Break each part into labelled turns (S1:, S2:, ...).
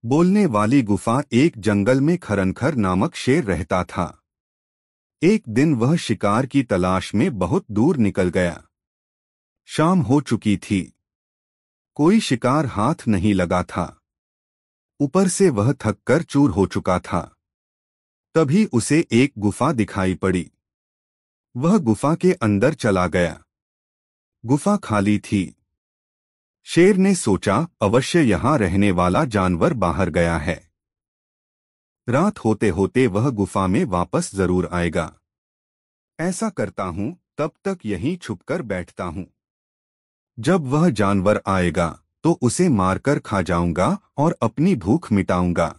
S1: बोलने वाली गुफा। एक जंगल में खरनखर नामक शेर रहता था। एक दिन वह शिकार की तलाश में बहुत दूर निकल गया। शाम हो चुकी थी। कोई शिकार हाथ नहीं लगा था। ऊपर से वह थककर चूर हो चुका था। तभी उसे एक गुफा दिखाई पड़ी। वह गुफा के अंदर चला गया। गुफा खाली थी। शेर ने सोचा, अवश्य यहाँ रहने वाला जानवर बाहर गया है। रात होते होते वह गुफा में वापस जरूर आएगा। ऐसा करता हूँ, तब तक यहीं छुपकर बैठता हूँ। जब वह जानवर आएगा तो उसे मारकर खा जाऊंगा और अपनी भूख मिटाऊंगा।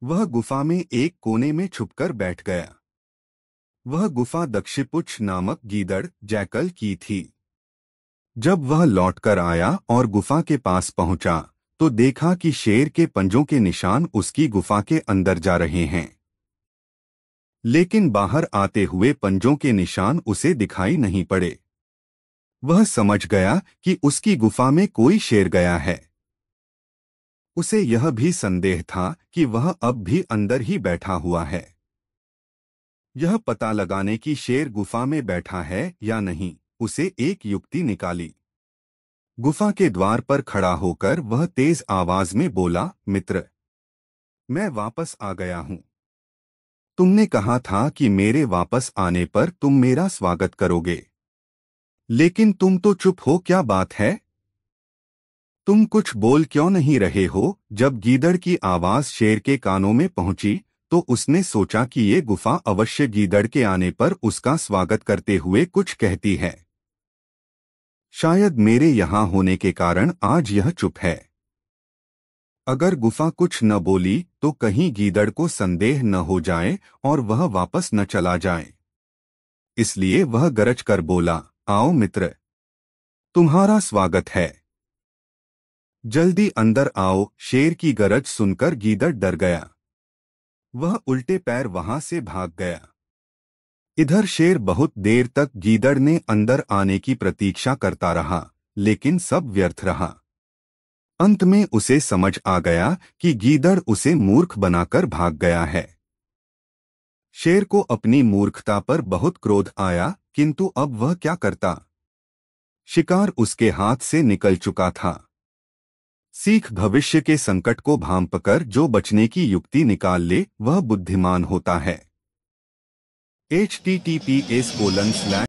S1: वह गुफा में एक कोने में छुपकर बैठ गया। वह गुफा दक्षिपुच्छ नामक गीदड़ जैकल की थी। जब वह लौटकर आया और गुफा के पास पहुंचा तो देखा कि शेर के पंजों के निशान उसकी गुफा के अंदर जा रहे हैं, लेकिन बाहर आते हुए पंजों के निशान उसे दिखाई नहीं पड़े। वह समझ गया कि उसकी गुफा में कोई शेर गया है। उसे यह भी संदेह था कि वह अब भी अंदर ही बैठा हुआ है। यह पता लगाने की शेर गुफा में बैठा है या नहीं, उसे एक युक्ति निकाली। गुफा के द्वार पर खड़ा होकर वह तेज आवाज में बोला, मित्र, मैं वापस आ गया हूं। तुमने कहा था कि मेरे वापस आने पर तुम मेरा स्वागत करोगे, लेकिन तुम तो चुप हो, क्या बात है? तुम कुछ बोल क्यों नहीं रहे हो? जब गीदड़ की आवाज शेर के कानों में पहुंची तो उसने सोचा कि ये गुफा अवश्य गीदड़ के आने पर उसका स्वागत करते हुए कुछ कहती है। शायद मेरे यहाँ होने के कारण आज यह चुप है। अगर गुफा कुछ न बोली तो कहीं गीदड़ को संदेह न हो जाए और वह वापस न चला जाए। इसलिए वह गरज कर बोला, आओ मित्र, तुम्हारा स्वागत है। जल्दी अंदर आओ। शेर की गरज सुनकर गीदड़ डर गया। वह उल्टे पैर वहां से भाग गया। इधर शेर बहुत देर तक गीदड़ ने अंदर आने की प्रतीक्षा करता रहा, लेकिन सब व्यर्थ रहा। अंत में उसे समझ आ गया कि गीदड़ उसे मूर्ख बनाकर भाग गया है। शेर को अपनी मूर्खता पर बहुत क्रोध आया, किंतु अब वह क्या करता? शिकार उसके हाथ से निकल चुका था। सीख, भविष्य के संकट को भांपकर जो बचने की युक्ति निकाल ले वह बुद्धिमान होता है। https://